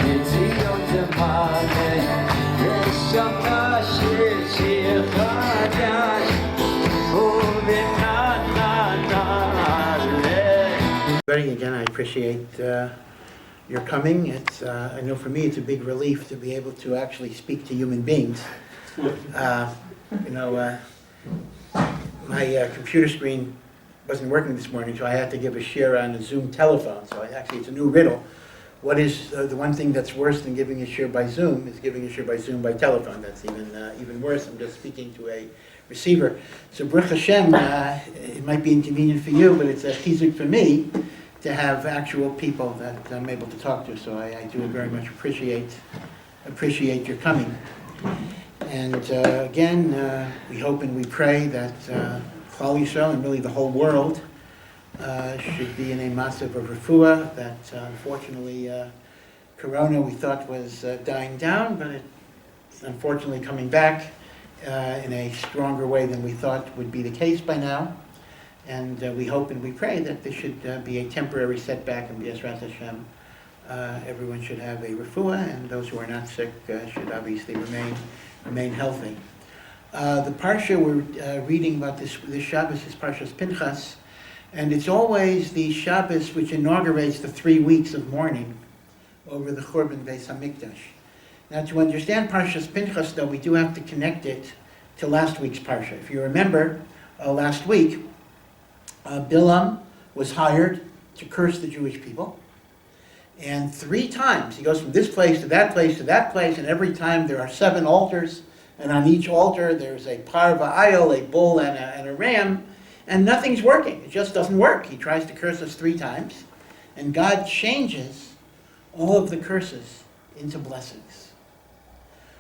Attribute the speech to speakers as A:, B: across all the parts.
A: מציון תמלא, ושמע שיר חדש,
B: Again, I appreciate your coming. It's, I know for me it's a big relief to be able to actually speak to human beings. My computer screen wasn't working this morning, so I had to give a share on a Zoom telephone. So actually it's a new riddle. What is the one thing that's worse than giving a share by Zoom is giving a share by Zoom by telephone. That's even worse. I'm just speaking to a receiver. So Baruch Hashem, it might be inconvenient for you, but it's a chizuk for me to have actual people that I'm able to talk to. So I do very much appreciate your coming. And again, we hope and we pray that Klal Yisrael and really the whole world should be in a massive of refuah. That unfortunately, Corona we thought was dying down, but it's unfortunately coming back in a stronger way than we thought would be the case by now. And we hope and we pray that this should be a temporary setback, and B'ezras Hashem, everyone should have a refuah, and those who are not sick should obviously remain healthy. The Parsha we're reading about this Shabbos is Parsha's Pinchas, and it's always the Shabbos which inaugurates the 3 weeks of mourning over the Churban Beis Hamikdash. Now, to understand Parsha's Pinchas, though, we do have to connect it to last week's Parsha. If you remember, last week, Bilam was hired to curse the Jewish people. And 3 times, he goes from this place to that place to that place, and every time there are 7 altars, and on each altar there's a parva ayil, a bull and a ram, and nothing's working. It just doesn't work. He tries to curse us 3 times, and God changes all of the curses into blessings.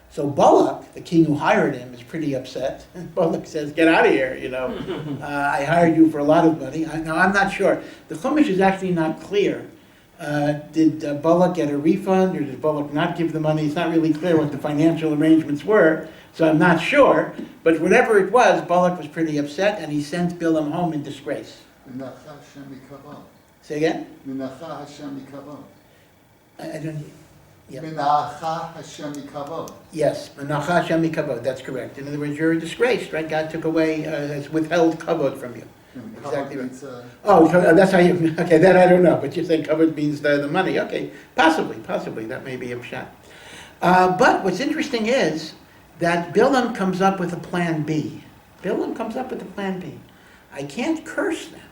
B: So Balak, the king who hired him, is pretty upset. And Balak says, get out of here, I hired you for a lot of money. Now, I'm not sure. The Chumash is actually not clear. Did Balak get a refund, or did Balak not give the money? It's not really clear what the financial arrangements were, so I'm not sure. But whatever it was, Balak was pretty upset, and he sent Bilam home in disgrace. Say again? I don't... Yeah. Yes, Menacha Hashem mikavod, that's correct. In other words, you're disgraced, right? God took away, has withheld kavod from you. Exactly right. That's how you, okay, that I don't know, but you're saying kavod means the money. Okay, possibly, that may be a shot. But what's interesting is that Bilam comes up with a plan B. I can't curse them,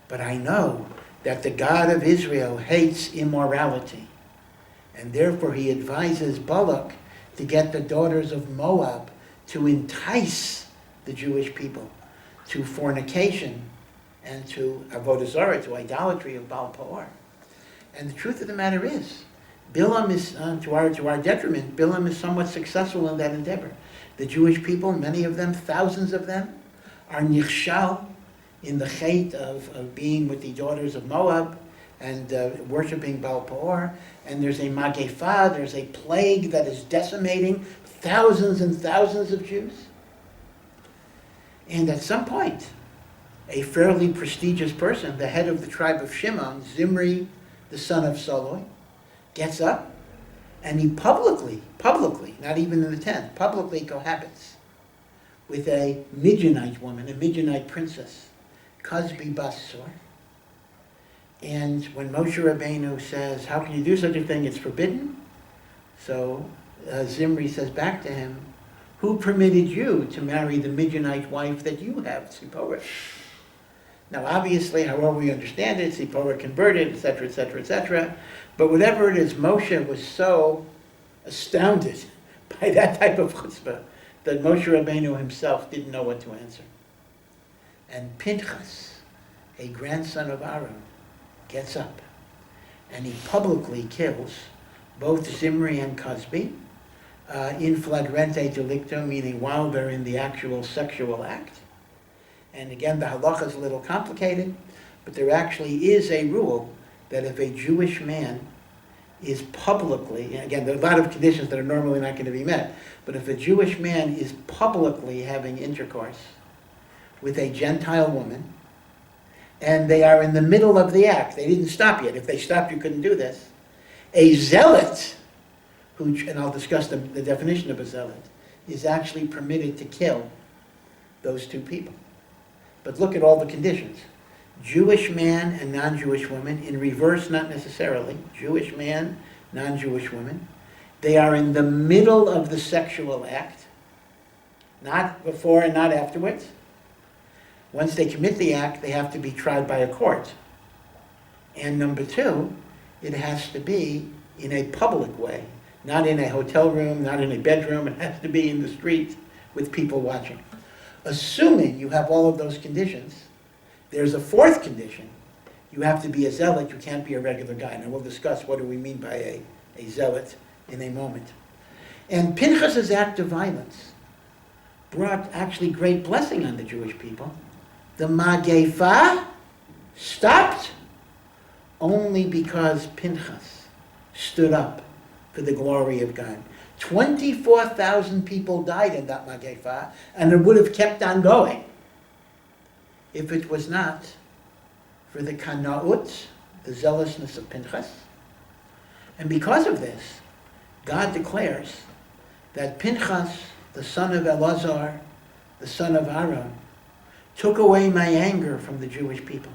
B: but I know that the God of Israel hates immorality. And therefore he advises Balak to get the daughters of Moab to entice the Jewish people to fornication and to avodah zarah, to idolatry of Baal Peor. And the truth of the matter is, Bilam is, to our detriment, Bilam is somewhat successful in that endeavor. The Jewish people, many of them, thousands of them, are nichshal in the chait of being with the daughters of Moab and worshiping Baal Peor. And there's a magefa, there's a plague that is decimating thousands and thousands of Jews. And at some point, a fairly prestigious person, the head of the tribe of Shimon, Zimri, the son of Soloi, gets up and he publicly, not even in the tent, publicly cohabits with a Midianite woman, a Midianite princess, Cosbi Basur. And when Moshe Rabbeinu says, how can you do such a thing? It's forbidden. So Zimri says back to him, who permitted you to marry the Midianite wife that you have, Tzipporah? Now obviously, however we understand it, Tzipporah converted, etc., etc., etc. But whatever it is, Moshe was so astounded by that type of chutzpah that Moshe Rabbeinu himself didn't know what to answer. And Pinchas, a grandson of Aaron, gets up and he publicly kills both Zimri and Cosbi in flagrante delicto, meaning while they're in the actual sexual act. And again, the halacha is a little complicated, but there actually is a rule that if a Jewish man is publicly, and again, there are a lot of conditions that are normally not going to be met, but if a Jewish man is publicly having intercourse with a Gentile woman, and they are in the middle of the act, they didn't stop yet. If they stopped, you couldn't do this. A zealot, and I'll discuss the definition of a zealot, is actually permitted to kill those two people. But look at all the conditions. Jewish man and non-Jewish woman, in reverse, not necessarily. Jewish man, non-Jewish woman. They are in the middle of the sexual act, not before and not afterwards. Once they commit the act, they have to be tried by a court. And number two, it has to be in a public way, not in a hotel room, not in a bedroom. It has to be in the street with people watching. Assuming you have all of those conditions, there's a fourth condition. You have to be a zealot. You can't be a regular guy. Now we'll discuss what do we mean by a zealot in a moment. And Pinchas' act of violence brought actually great blessing on the Jewish people. The Magefa stopped only because Pinchas stood up for the glory of God. 24,000 people died in that Magefa, and it would have kept on going if it was not for the Kanaut, the zealousness of Pinchas. And because of this, God declares that Pinchas, the son of Elazar, the son of Aaron, took away my anger from the Jewish people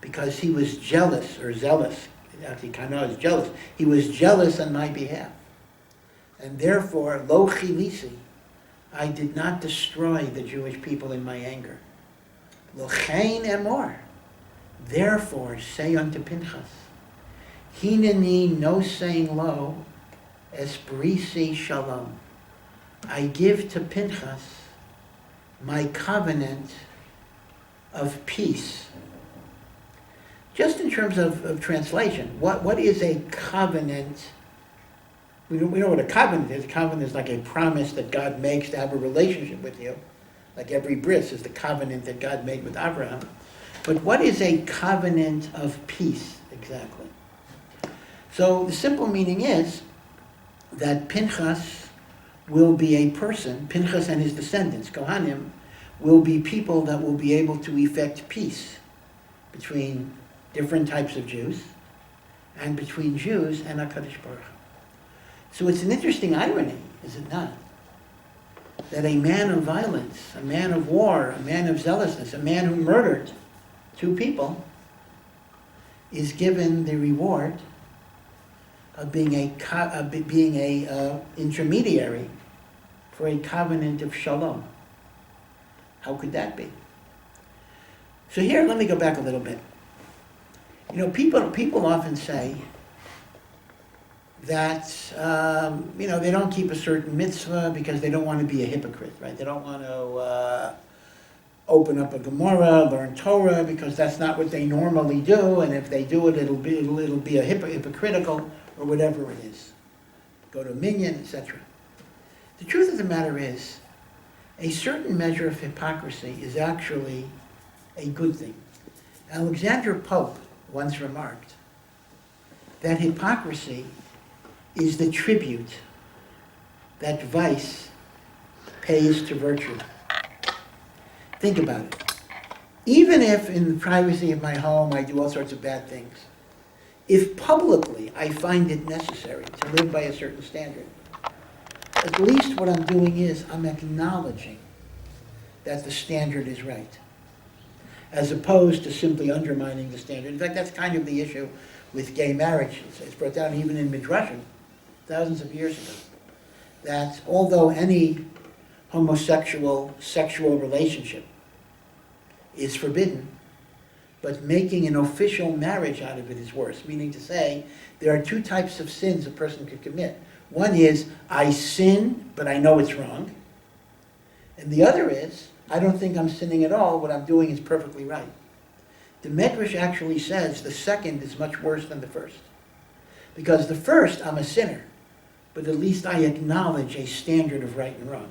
B: because he was jealous, or zealous. Actually, Kana is jealous. He was jealous on my behalf. And therefore, lo chilisi, I did not destroy the Jewish people in my anger. Lo chein emor. Therefore, say unto Pinchas, Hineni no saying lo, esbrisi shalom. I give to Pinchas my covenant of peace. Just in terms of translation, what is a covenant? We know what a covenant is. A covenant is like a promise that God makes to have a relationship with you. Like every bris is the covenant that God made with Abraham. But what is a covenant of peace exactly? So the simple meaning is that Pinchas will be a person, Pinchas and his descendants, Kohanim, will be people that will be able to effect peace between different types of Jews and between Jews and HaKadosh Baruch Hu. So it's an interesting irony, is it not? That a man of violence, a man of war, a man of zealousness, a man who murdered two people is given the reward of being a intermediary for a covenant of shalom. How could that be? So here, let me go back a little bit. You know, people often say that, they don't keep a certain mitzvah because they don't want to be a hypocrite, right? They don't want to open up a Gemara, learn Torah, because that's not what they normally do, and if they do it, it'll be a hypocritical, or whatever it is. Go to a minyan, etc. The truth of the matter is, a certain measure of hypocrisy is actually a good thing. Alexander Pope once remarked that hypocrisy is the tribute that vice pays to virtue. Think about it. Even if in the privacy of my home I do all sorts of bad things, if publicly I find it necessary to live by a certain standard, at least what I'm doing is I'm acknowledging that the standard is right, as opposed to simply undermining the standard. In fact, that's kind of the issue with gay marriage. It's brought down even in Midrashim, thousands of years ago, that although any homosexual sexual relationship is forbidden, but making an official marriage out of it is worse. Meaning to say, there are two types of sins a person could commit. One is, I sin, but I know it's wrong. And the other is, I don't think I'm sinning at all, what I'm doing is perfectly right. The Medrash actually says the second is much worse than the first. Because the first, I'm a sinner, but at least I acknowledge a standard of right and wrong.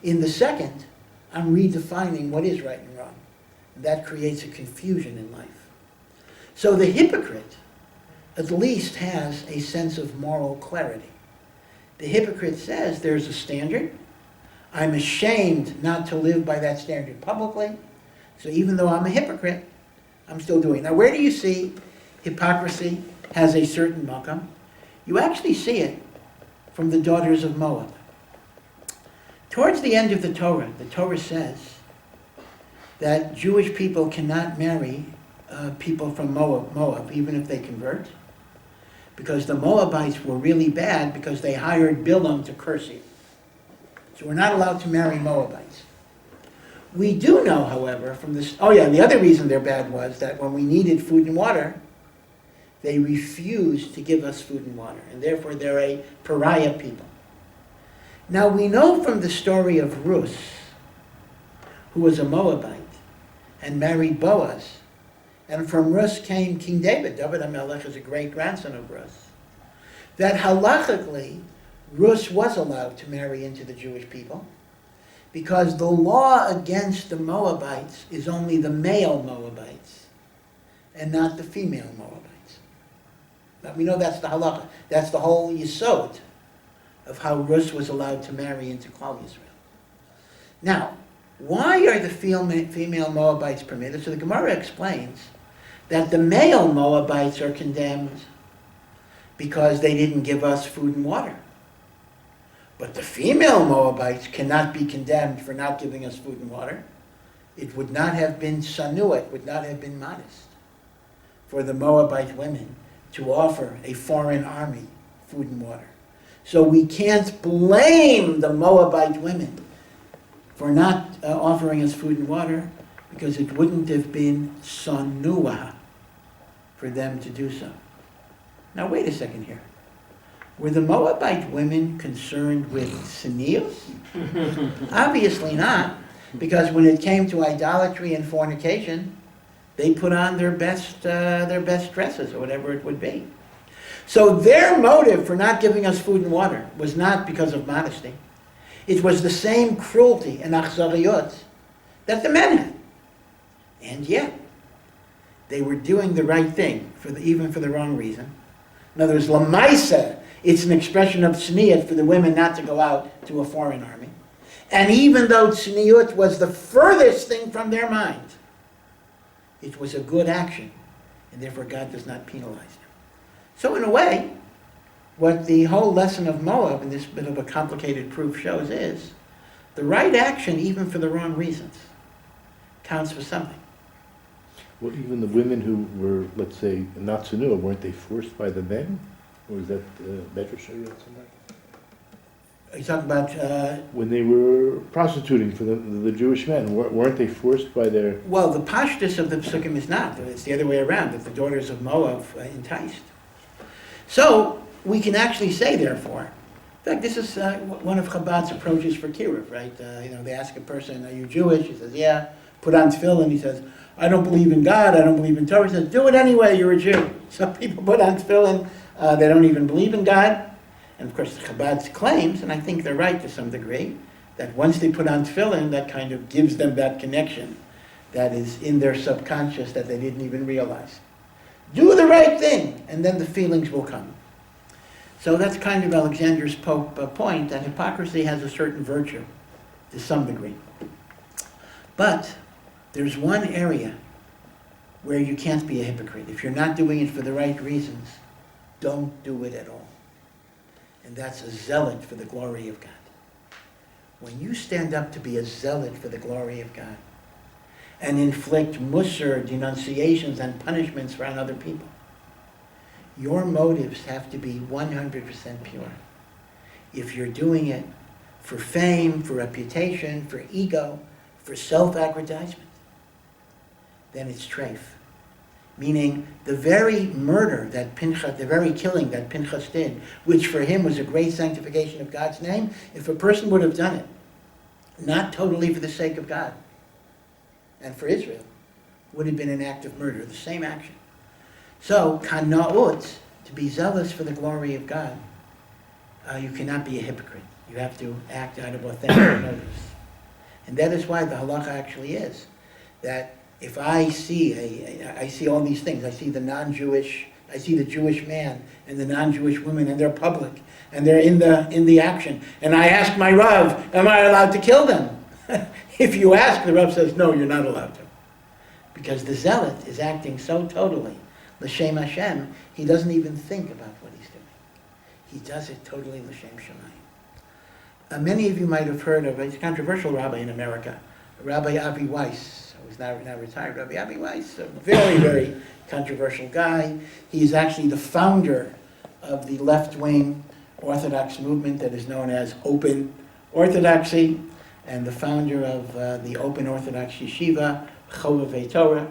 B: In the second, I'm redefining what is right and wrong. And that creates a confusion in life. So the hypocrite at least has a sense of moral clarity. The hypocrite says there's a standard. I'm ashamed not to live by that standard publicly. So even though I'm a hypocrite, I'm still doing it. Now, where do you see hypocrisy has a certain makam. You actually see it from the daughters of Moab. Towards the end of the Torah says that Jewish people cannot marry people from Moab, even if they convert, because the Moabites were really bad because they hired Bilam to curse you. So we're not allowed to marry Moabites. We do know, however, from this... Oh yeah, the other reason they're bad was that when we needed food and water, they refused to give us food and water, and therefore they're a pariah people. Now we know from the story of Ruth, who was a Moabite, and married Boaz, and from Ruth came King David. David HaMelech is a great-grandson of Ruth. That halachically, Ruth was allowed to marry into the Jewish people, because the law against the Moabites is only the male Moabites, and not the female Moabites. But we know that's the halacha. That's the whole yesod of how Ruth was allowed to marry into Klal Yisrael. Now, why are the female Moabites permitted? So the Gemara explains that the male Moabites are condemned because they didn't give us food and water. But the female Moabites cannot be condemned for not giving us food and water. It would not have been sanua, it would not have been modest for the Moabite women to offer a foreign army food and water. So we can't blame the Moabite women for not offering us food and water, because it wouldn't have been sanua for them to do so. Now wait a second here. Were the Moabite women concerned with tznius? Obviously not, because when it came to idolatry and fornication, they put on their best dresses, or whatever it would be. So their motive for not giving us food and water was not because of modesty. It was the same cruelty and achzariyot that the men had. And yet, they were doing the right thing, even for the wrong reason. In other words, lamaisa, it's an expression of tzniut for the women not to go out to a foreign army. And even though tzniut was the furthest thing from their mind, it was a good action, and therefore God does not penalize them. So in a way, what the whole lesson of Moab, in this bit of a complicated proof, shows is the right action, even for the wrong reasons, counts for something.
C: Well, even the women who were, let's say, not tznuah, weren't they forced by the men? Or is that Medrash or something?
B: Are you talking about...
C: when they were prostituting for the Jewish men, weren't they forced by their...
B: Well, the pashtus of the psukim is not. It's the other way around, that the daughters of Moab enticed. So, we can actually say, therefore, in fact, this is one of Chabad's approaches for kiruv, right? They ask a person, are you Jewish? He says, yeah. Put on tefillin. He says, I don't believe in God, I don't believe in Torah. He says, do it anyway, you're a Jew. Some people put on tefillin, they don't even believe in God. And of course, Chabad claims, and I think they're right to some degree, that once they put on tefillin, that kind of gives them that connection that is in their subconscious that they didn't even realize. Do the right thing, and then the feelings will come. So that's kind of Alexander's point, that hypocrisy has a certain virtue, to some degree. But there's one area where you can't be a hypocrite. If you're not doing it for the right reasons, don't do it at all. And that's a zealot for the glory of God. When you stand up to be a zealot for the glory of God and inflict musar, denunciations, and punishments on other people, your motives have to be 100% pure. If you're doing it for fame, for reputation, for ego, for self-aggrandizement, then it's treif. Meaning the very murder that Pinchas, the very killing that Pinchas did, which for him was a great sanctification of God's name, if a person would have done it, not totally for the sake of God and for Israel, would have been an act of murder, the same action. So, kana'ut, to be zealous for the glory of God, you cannot be a hypocrite. You have to act out of authentic motives. And that is why the halacha actually is, that if I see all these things, I see the Jewish man and the non-Jewish woman, and they're public, and they're in the action, and I ask my Rav, am I allowed to kill them? If you ask, the Rav says, no, you're not allowed to. Because the zealot is acting so totally, l'shem Hashem, he doesn't even think about what he's doing. He does it totally l'shem Shamayim. Many of you might have heard of a controversial rabbi in America, Rabbi Avi Weiss, who's now retired. Rabbi Avi Weiss, a very, very controversial guy. He's actually the founder of the left-wing Orthodox movement that is known as Open Orthodoxy, and the founder of the Open Orthodox Yeshiva, Chovevei Torah.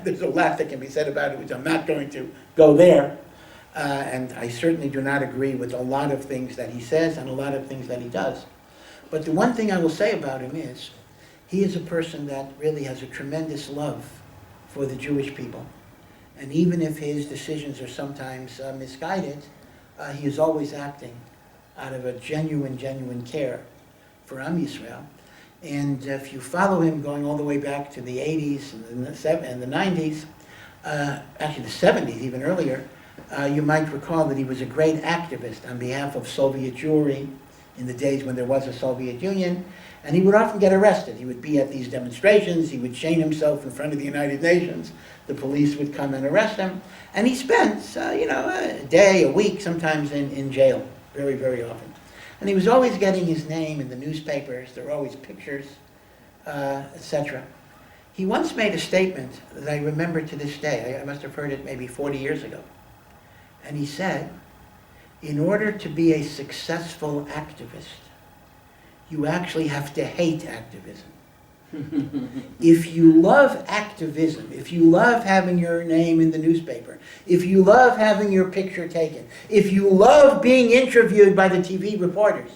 B: There's a lot that can be said about it, which I'm not going to go there. And I certainly do not agree with a lot of things that he says and a lot of things that he does. But the one thing I will say about him is, he is a person that really has a tremendous love for the Jewish people. And even if his decisions are sometimes misguided, he is always acting out of a genuine care for Am Yisrael. And if you follow him going all the way back to the 80s and the 90s, actually the 70s, even earlier, you might recall that he was a great activist on behalf of Soviet Jewry in the days when there was a Soviet Union. And he would often get arrested. He would be at these demonstrations. He would chain himself in front of the United Nations. The police would come and arrest him. And he spent, a day, a week, sometimes in jail, very, very often. And he was always getting his name in the newspapers. There were always pictures, etc. He once made a statement that I remember to this day. I must have heard it maybe 40 years ago. And he said, in order to be a successful activist, you actually have to hate activism. If you love activism, if you love having your name in the newspaper, if you love having your picture taken, if you love being interviewed by the TV reporters,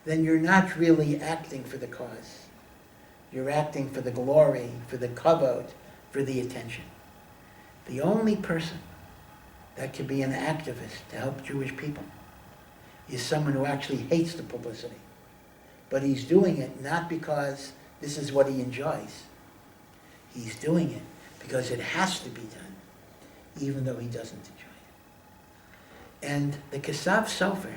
B: then you're not really acting for the cause. You're acting for the glory, for the kavod, for the attention. The only person that can be an activist to help Jewish people is someone who actually hates the publicity. But he's doing it not because this is what he enjoys. He's doing it because it has to be done, even though he doesn't enjoy it. And the Kesav Sofer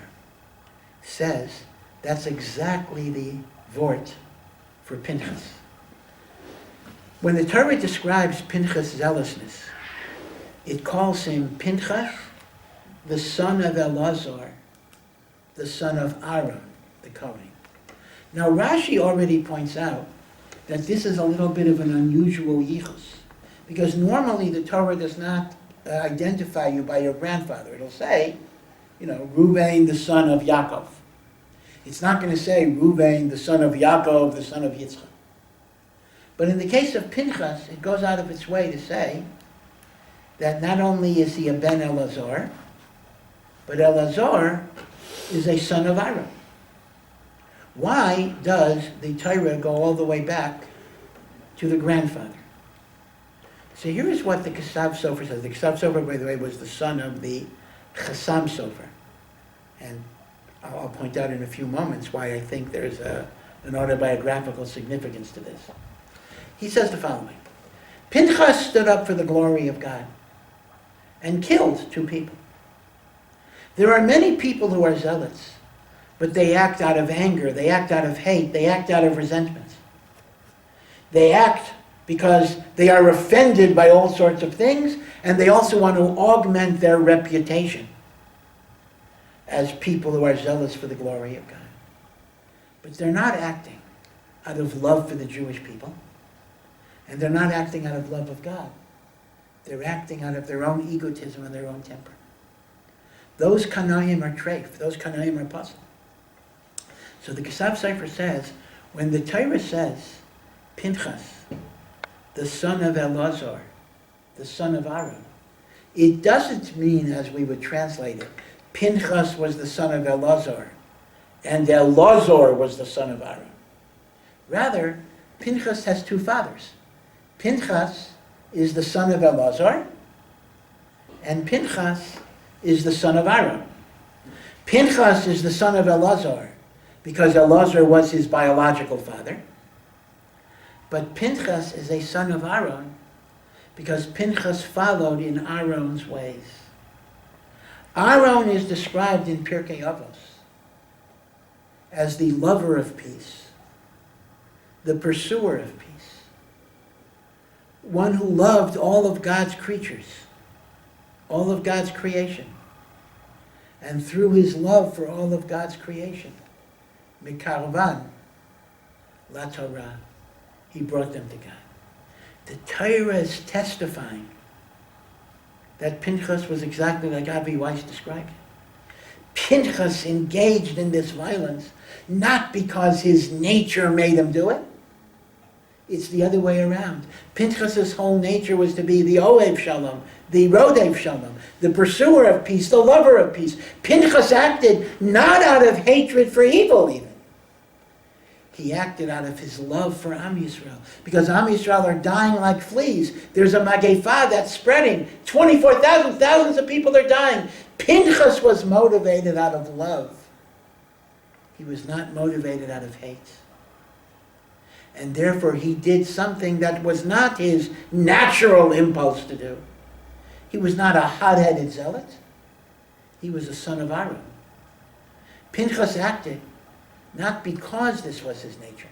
B: says that's exactly the vort for Pinchas. When the Torah describes Pinchas' zealousness, it calls him Pinchas, the son of Elazar, the son of Aaron, the Kohen. Now Rashi already points out that this is a little bit of an unusual yichus, because normally the Torah does not identify you by your grandfather. It'll say, Reuven, the son of Yaakov. It's not going to say Reuven, the son of Yaakov, the son of Yitzchak. But in the case of Pinchas, it goes out of its way to say that not only is he a ben Elazar, but Elazar is a son of Aaron. Why does the Torah go all the way back to the grandfather? So here is what the Kesav Sofer says. The Kesav Sofer, by the way, was the son of the Chasam Sofer. And I'll point out in a few moments why I think there's an autobiographical significance to this. He says the following: Pinchas stood up for the glory of God and killed 2 people. There are many people who are zealots, but they act out of anger, they act out of hate, they act out of resentment. They act because they are offended by all sorts of things, and they also want to augment their reputation as people who are zealous for the glory of God. But they're not acting out of love for the Jewish people, and they're not acting out of love of God. They're acting out of their own egotism and their own temper. Those kanayim are treif, those kanayim are puzzle. So the Kesav Sofer says, when the Torah says, Pinchas, the son of Elazar, the son of Aaron, it doesn't mean, as we would translate it, Pinchas was the son of Elazar, and Elazar was the son of Aaron. Rather, Pinchas has 2 fathers. Pinchas is the son of Elazar, and Pinchas is the son of Aaron. Pinchas is the son of Elazar because Elazar was his biological father. But Pinchas is a son of Aaron because Pinchas followed in Aaron's ways. Aaron is described in Pirkei Avos as the lover of peace, the pursuer of peace. one who loved all of God's creatures, all of God's creation. And through his love for all of God's creation, Mikarvan, La Torah, he brought them to God. The Torah is testifying that Pinchas was exactly like Avi Weiss described it. Pinchas engaged in this violence not because his nature made him do it. It's the other way around. Pinchas's whole nature was to be the Ohev Shalom, the Rodev Shalom, the pursuer of peace, the lover of peace. Pinchas acted not out of hatred for evil even. He acted out of his love for Am Yisrael. Because Am Yisrael are dying like fleas. There's a Mageifa that's spreading. 24,000, thousands of people are dying. Pinchas was motivated out of love. He was not motivated out of hate. And therefore he did something that was not his natural impulse to do. He was not a hot-headed zealot. He was a son of Aaron. Pinchas acted not because this was his nature.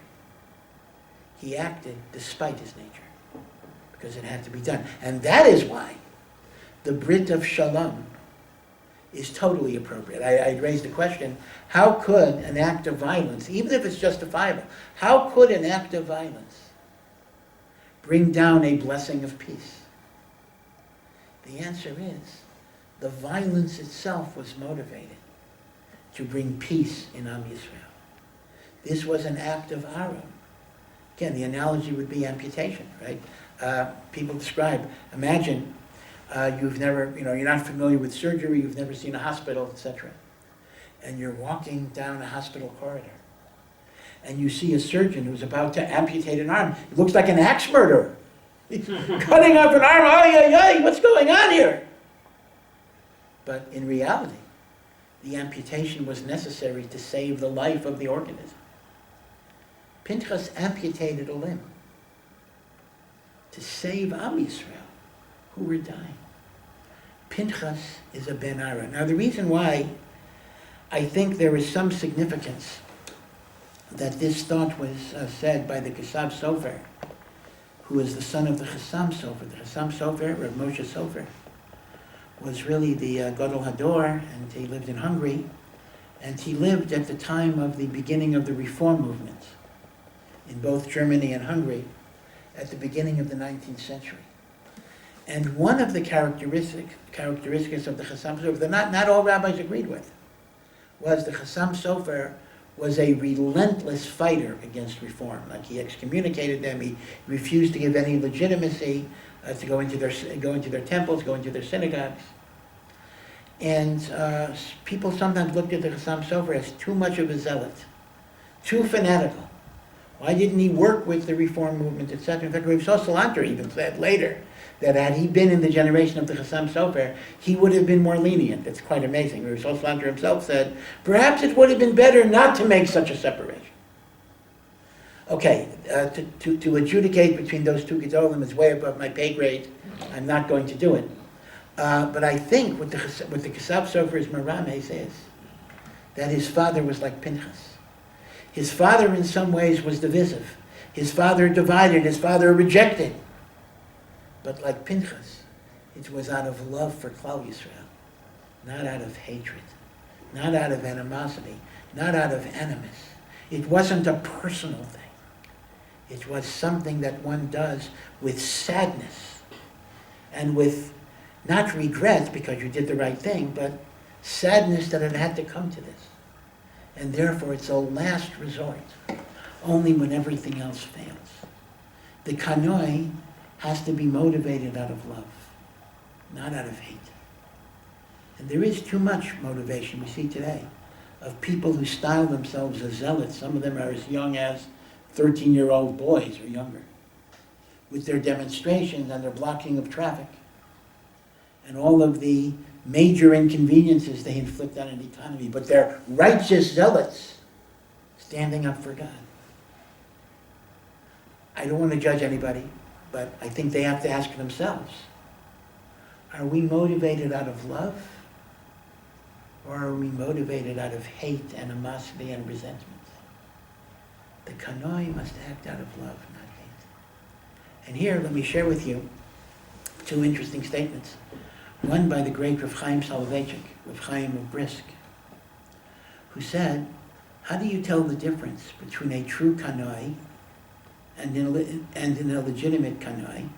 B: He acted despite his nature, because it had to be done. And that is why the Brit of Shalom is totally appropriate. I raised the question, how could an act of violence, even if it's justifiable, how could an act of violence bring down a blessing of peace? The answer is, the violence itself was motivated to bring peace in Am Yisrael. This was an act of Aaron. Again, the analogy would be amputation, right? People describe, imagine you've never, you're not familiar with surgery, you've never seen a hospital, etc. And you're walking down a hospital corridor. And you see a surgeon who's about to amputate an arm. It looks like an axe murderer. He's cutting off an arm, ay, what's going on here? But in reality, the amputation was necessary to save the life of the organism. Pinchas amputated a limb to save Am Yisrael, who were dying. Pinchas is a Ben Aaron. Now the reason why I think there is some significance that this thought was said by the Kesav Sofer, who is the son of the Chassam Sofer. The Chassam Sofer, Rav Moshe Sofer, was really the Gadol Hador, and he lived in Hungary, and he lived at the time of the beginning of the Reform movement in both Germany and Hungary at the beginning of the 19th century. And one of the characteristics of the Chassam Sofer that not all rabbis agreed with was the Chassam Sofer was a relentless fighter against reform. Like, he excommunicated them, he refused to give any legitimacy to go into their temples, go into their synagogues. And people sometimes looked at the Chassam Sofer as too much of a zealot, too fanatical. Why didn't he work with the reform movement, etc.? In fact, Rav Zealotry even said later that had he been in the generation of the Chassam Sofer, he would have been more lenient. It's quite amazing. Rav Zealotry himself said, perhaps it would have been better not to make such a separation. Okay, to adjudicate between those two Gedolim is way above my pay grade. I'm not going to do it. But I think what the Kesav Sofer's Merames is that his father was like Pinchas. His father in some ways was divisive. His father divided, his father rejected. But like Pinchas, it was out of love for Klal Yisrael, not out of hatred, not out of animosity, not out of animus. It wasn't a personal thing. It was something that one does with sadness and with not regret because you did the right thing, but sadness that it had to come to this. And therefore it's a last resort, only when everything else fails. The kanoi has to be motivated out of love, not out of hate. And there is too much motivation we see today of people who style themselves as zealots. Some of them are as young as 13-year-old boys or younger, with their demonstrations and their blocking of traffic and all of the major inconveniences they inflict on an economy, but they're righteous zealots standing up for God. I don't want to judge anybody, but I think they have to ask themselves, are we motivated out of love, or are we motivated out of hate, animosity, and resentment? The kanoi must act out of love, not hate. And here, let me share with you two interesting statements. One by the great Rav Chaim Soloveitchik, Rav Chaim of Brisk, who said, how do you tell the difference between a true kanoi and an illegitimate kanoi?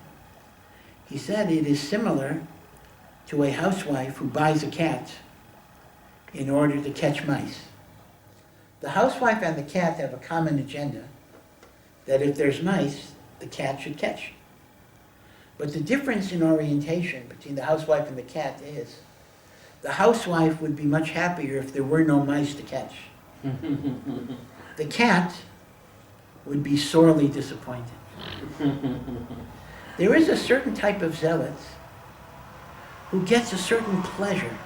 B: He said it is similar to a housewife who buys a cat in order to catch mice. The housewife and the cat have a common agenda, that if there's mice, the cat should catch. But the difference in orientation between the housewife and the cat is, the housewife would be much happier if there were no mice to catch. The cat would be sorely disappointed. There is a certain type of zealot who gets a certain pleasure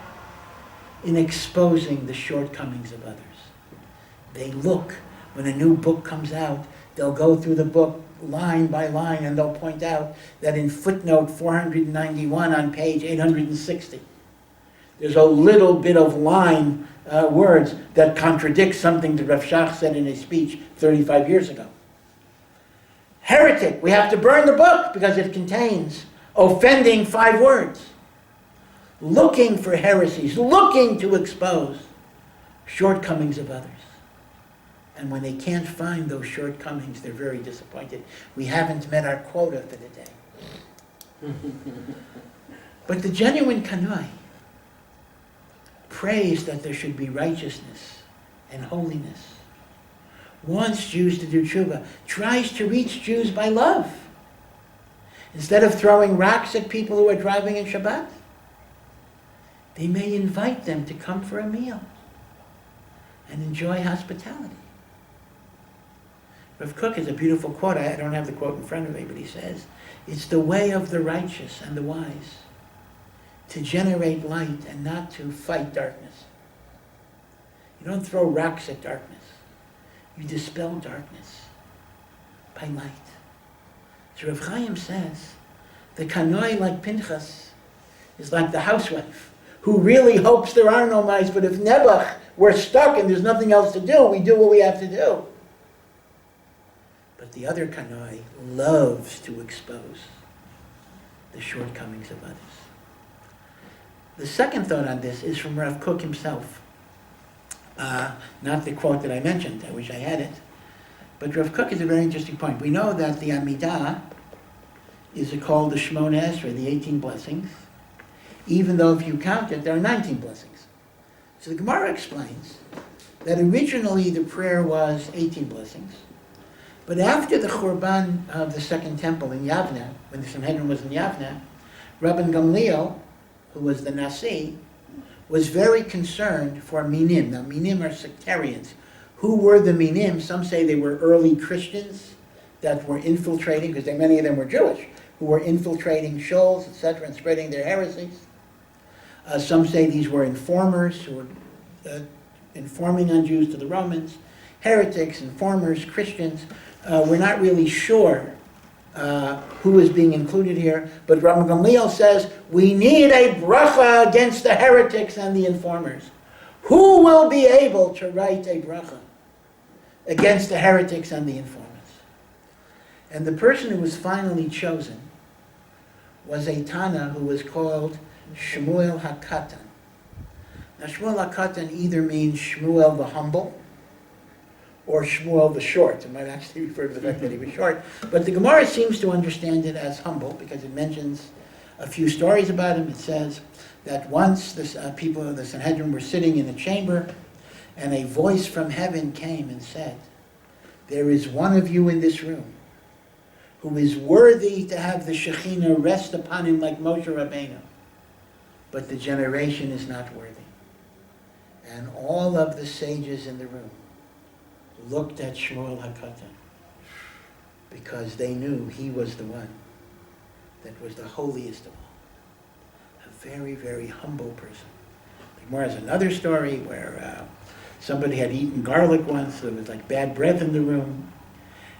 B: in exposing the shortcomings of others. They look, when a new book comes out, they'll go through the book line by line and they'll point out that in footnote 491 on page 860, there's a little bit of line words that contradict something that Rav Shach said in his speech 35 years ago. Heretic, we have to burn the book because it contains offending 5 words. Looking for heresies, looking to expose shortcomings of others. And when they can't find those shortcomings, they're very disappointed. We haven't met our quota for the day. But the genuine kanoi prays that there should be righteousness and holiness, wants Jews to do tshuva, tries to reach Jews by love. Instead of throwing rocks at people who are driving in Shabbat, they may invite them to come for a meal and enjoy hospitality. Rav Kook has a beautiful quote. I don't have the quote in front of me, but he says, it's the way of the righteous and the wise to generate light and not to fight darkness. You don't throw rocks at darkness. You dispel darkness by light. So Rav Chaim says, the kanoi like Pinchas is like the housewife who really hopes there are no mice, but if Nebuch, we're stuck and there's nothing else to do, we do what we have to do. But the other kanoi loves to expose the shortcomings of others. The second thought on this is from Rav Kook himself. Not the quote that I mentioned, I wish I had it. But Rav Kook is a very interesting point. We know that the Amidah is called the Shemona Esrei, the 18 blessings, even though if you count it, there are 19 blessings. So the Gemara explains that originally the prayer was 18 blessings, but after the Churban of the Second Temple in Yavna, when the Sanhedrin was in Yavna, Rabbi Gamliel, who was the Nasi, was very concerned for Minim. Now, Minim are sectarians. Who were the Minim? Some say they were early Christians that were infiltrating, because many of them were Jewish, who were infiltrating shoals, etc., and spreading their heresies. Some say these were informers who were informing on Jews to the Romans. Heretics, informers, Christians. We're not really sure who is being included here, but Rabbi Gamliel says, we need a bracha against the heretics and the informers. Who will be able to write a bracha against the heretics and the informers? And the person who was finally chosen was a Tana who was called Shmuel HaKatan. Now Shmuel HaKatan either means Shmuel the humble or Shmuel the short. It might actually refer to the fact that he was short. But the Gemara seems to understand it as humble because it mentions a few stories about him. It says that once the people of the Sanhedrin were sitting in a chamber and a voice from heaven came and said, there is one of you in this room who is worthy to have the Shekhinah rest upon him like Moshe Rabbeinu, but the generation is not worthy. And all of the sages in the room looked at Shmuel HaKatan because they knew he was the one that was the holiest of all. A very, very humble person. The Gemara has another story where somebody had eaten garlic once, there was like bad breath in the room,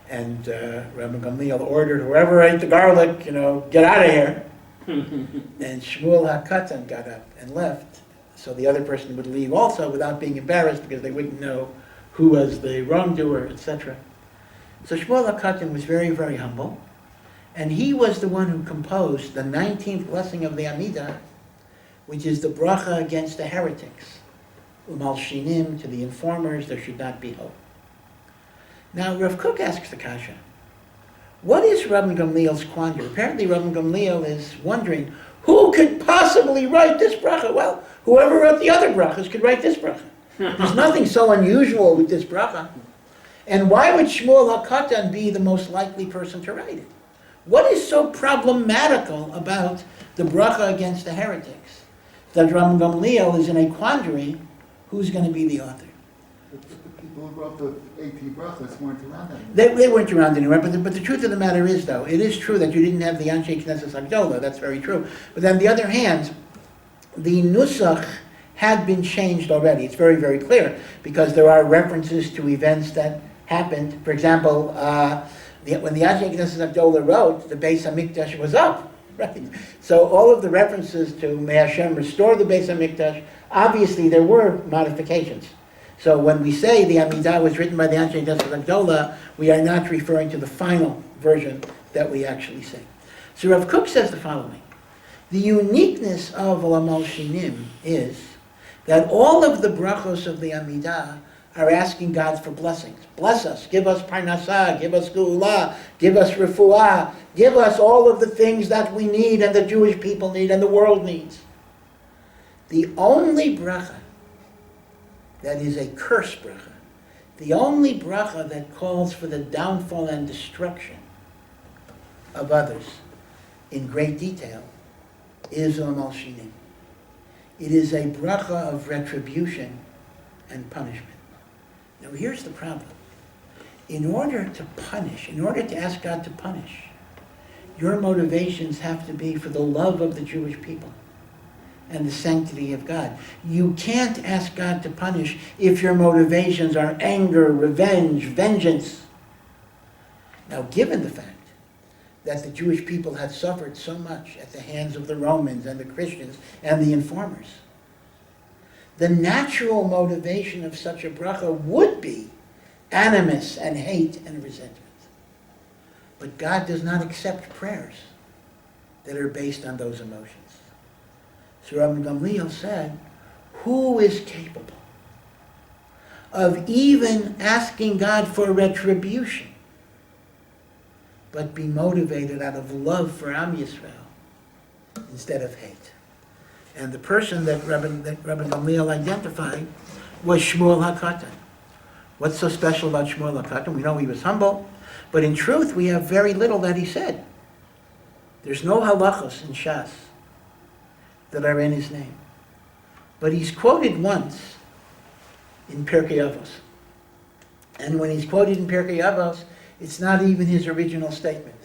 B: and Rabbi Gamliel ordered whoever ate the garlic, get out of here. And Shmuel HaKatan got up and left, so the other person would leave also without being embarrassed because they wouldn't know who was the wrongdoer, etc. So Shmuel HaKatan was very, very humble, And he was the one who composed the 19th blessing of the Amidah, which is the bracha against the heretics. Umalshinim, to the informers, there should not be hope. Now, Rav Kook asks the kasha, what is Rabbi Gamliel's quandary? Apparently, Rabbi Gamliel is wondering, who could possibly write this bracha? Well, whoever wrote the other brachas could write this bracha. There's nothing so unusual with this bracha. And why would Shmuel HaKatan be the most likely person to write it? What is so problematical about the bracha against the heretics that Rabbi Gamliel is in a quandary? Who's going to be the author?
D: The people who wrote the 18 brachas weren't around anymore.
B: They weren't around anymore, but the truth of the matter is, though, it is true that you didn't have the Anshe Knesset Agdola, that's very true. But on the other hand, the Nusach had been changed already. It's very, very clear, because there are references to events that happened. For example, when the Anshe Knesset Agdola wrote, the Beis HaMikdash was up. Right? So all of the references to May Hashem restore the Beis HaMikdash, obviously there were modifications. So when we say the Amidah was written by the Anshe Knesset Agdola, we are not referring to the final version that we actually sing. So Rav Kook says the following. The uniqueness of Lamal Shinim is that all of the brachos of the Amidah are asking God for blessings. Bless us, give us parnasah, give us geula, give us refuah, give us all of the things that we need and the Jewish people need and the world needs. The only bracha that is a curse bracha, the only bracha that calls for the downfall and destruction of others in great detail, is Lamal Shinim. It is a bracha of retribution and punishment. Now here's the problem. In order to punish, in order to ask God to punish, your motivations have to be for the love of the Jewish people and the sanctity of God. You can't ask God to punish if your motivations are anger, revenge, vengeance. Now, given the fact that the Jewish people had suffered so much at the hands of the Romans and the Christians and the informers, the natural motivation of such a bracha would be animus and hate and resentment. But God does not accept prayers that are based on those emotions. So Rabbi Gamliel said, who is capable of even asking God for retribution, but be motivated out of love for Am Yisrael instead of hate? And the person that Rabbi Gamliel identified was Shmuel HaKatan. What's so special about Shmuel HaKatan? We know he was humble, but in truth we have very little that he said. There's no halachos in Shas that are in his name. But he's quoted once in Pirkei Avos. And when he's quoted in Pirkei Avos, it's not even his original statement.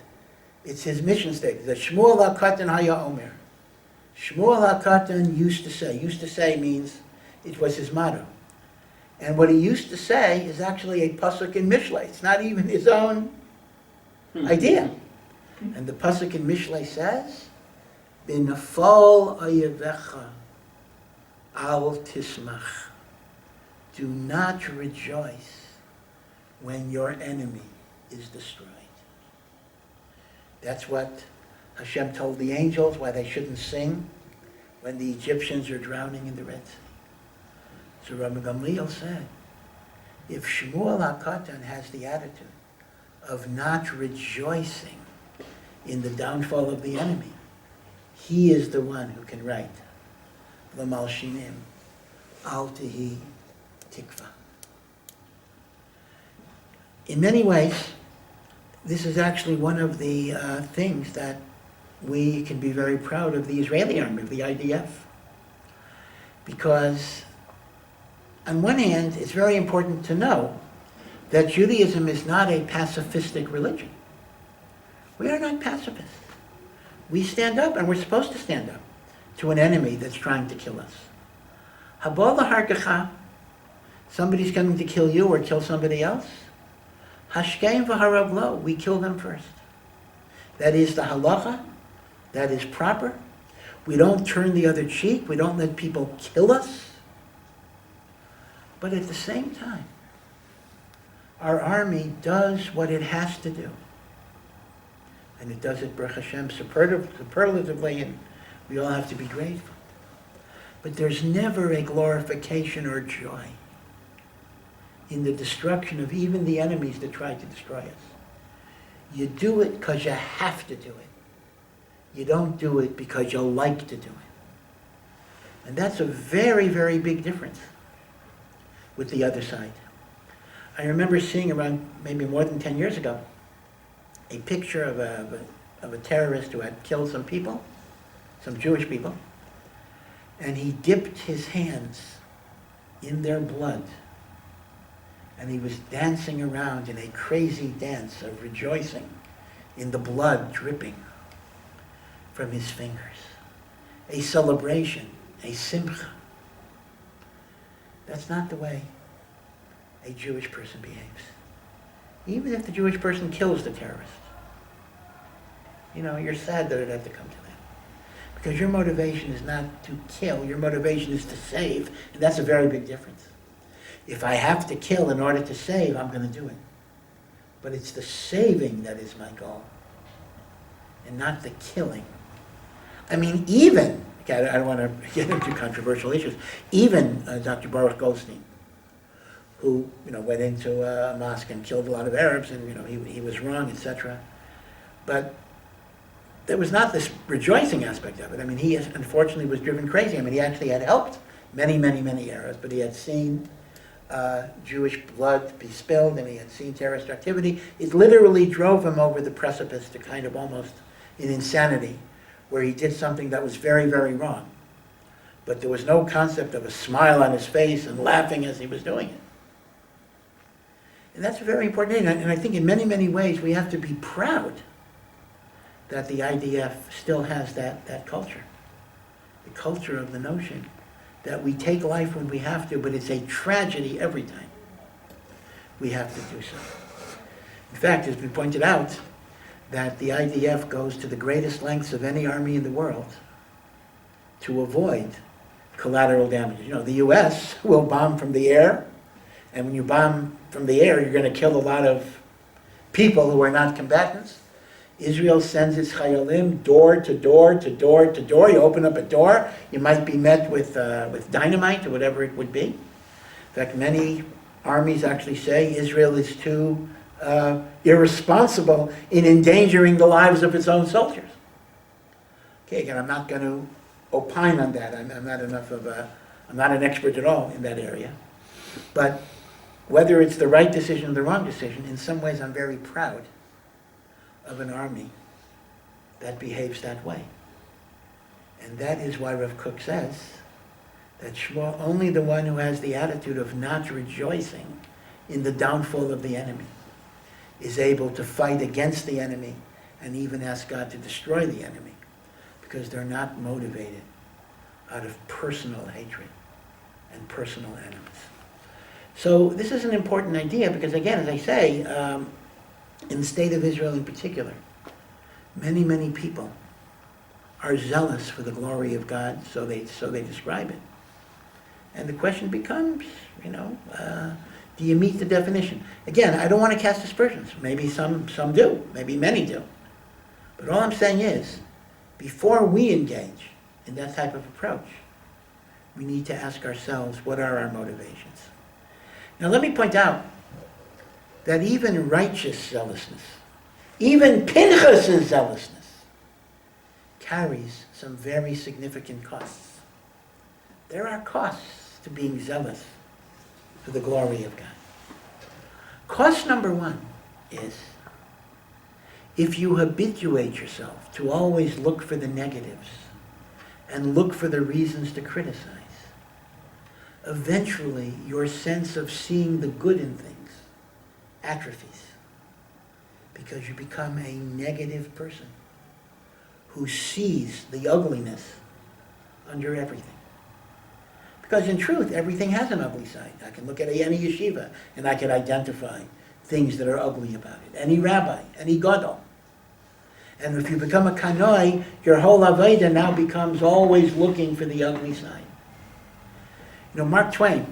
B: It's his mission statement, that Shmuel HaKatan haya omer. Shmuel HaKatan used to say means it was his motto. And what he used to say is actually a pasuk in Mishlei. It's not even his own idea. And the pasuk in Mishlei says, B'nafal oyevecha al tismach. Do not rejoice when your enemy is destroyed. That's what Hashem told the angels why they shouldn't sing when the Egyptians are drowning in the Red Sea. So Rabbi Gamliel said, if Shmuel HaKatan has the attitude of not rejoicing in the downfall of the enemy, he is the one who can write Lamal Shinim, Al Tihi Tikva. In many ways, this is actually one of the things that we can be very proud of the Israeli army, of the IDF. Because on one hand, it's very important to know that Judaism is not a pacifistic religion. We are not pacifists. We stand up, and we're supposed to stand up, to an enemy that's trying to kill us. Habal l'hargecha, somebody's coming to kill you or kill somebody else. Hashkeim v'haravlo, we kill them first. That is the halacha, that is proper. We don't turn the other cheek, we don't let people kill us. But at the same time, our army does what it has to do. And it does it, Baruch Hashem, superlatively, and we all have to be grateful. But there's never a glorification or joy in the destruction of even the enemies that try to destroy us. You do it because you have to do it. You don't do it because you like to do it. And that's a very, very big difference with the other side. I remember seeing around maybe more than 10 years ago a picture of a terrorist who had killed some people, some Jewish people, and he dipped his hands in their blood, and he was dancing around in a crazy dance of rejoicing in the blood dripping from his fingers. A celebration, a simcha. That's not the way a Jewish person behaves. Even if the Jewish person kills the terrorist. You know, you're sad that it had to come to that. Because your motivation is not to kill, your motivation is to save, and that's a very big difference. If I have to kill in order to save, I'm going to do it. But it's the saving that is my goal, and not the killing. I mean, even, okay, I don't want to get into controversial issues, even Dr. Baruch Goldstein, who, went into a mosque and killed a lot of Arabs, and, he was wrong, etc. But there was not this rejoicing aspect of it. I mean, he unfortunately was driven crazy. I mean, he actually had helped many, many, many Arabs, but he had seen Jewish blood be spilled, and he had seen terrorist activity. It literally drove him over the precipice to kind of almost an insanity, where he did something that was very, very wrong. But there was no concept of a smile on his face and laughing as he was doing it. And that's a very important thing. And I think in many, many ways we have to be proud that the IDF still has that culture. The culture of the notion that we take life when we have to, but it's a tragedy every time we have to do so. In fact, it's been pointed out that the IDF goes to the greatest lengths of any army in the world to avoid collateral damages. The U.S. will bomb from the air, and when you bomb from the air, you're going to kill a lot of people who are not combatants. Israel sends its chayalim door to door to door to door. You open up a door, you might be met with dynamite or whatever it would be. In fact, many armies actually say Israel is too irresponsible in endangering the lives of its own soldiers. Okay, again, I'm not going to opine on that. I'm not an expert at all in that area. But whether it's the right decision or the wrong decision, in some ways I'm very proud of an army that behaves that way. And that is why Rav Kook says that only the one who has the attitude of not rejoicing in the downfall of the enemy is able to fight against the enemy and even ask God to destroy the enemy, because they're not motivated out of personal hatred and personal animus. So this is an important idea because, again, as I say, in the state of Israel in particular, many, many people are zealous for the glory of God, so they describe it. And the question becomes, do you meet the definition? Again, I don't want to cast aspersions. Maybe some do. Maybe many do. But all I'm saying is, before we engage in that type of approach, we need to ask ourselves, what are our motivations? Now let me point out that even righteous zealousness, even Pinchas' zealousness, carries some very significant costs. There are costs to being zealous for the glory of God. Cost number one is, if you habituate yourself to always look for the negatives and look for the reasons to criticize, eventually your sense of seeing the good in things atrophies, because you become a negative person who sees the ugliness under everything. Because in truth, everything has an ugly side. I can look at any yeshiva and I can identify things that are ugly about it. Any rabbi, any gadol. And if you become a kanoi, your whole avodah now becomes always looking for the ugly side. Mark Twain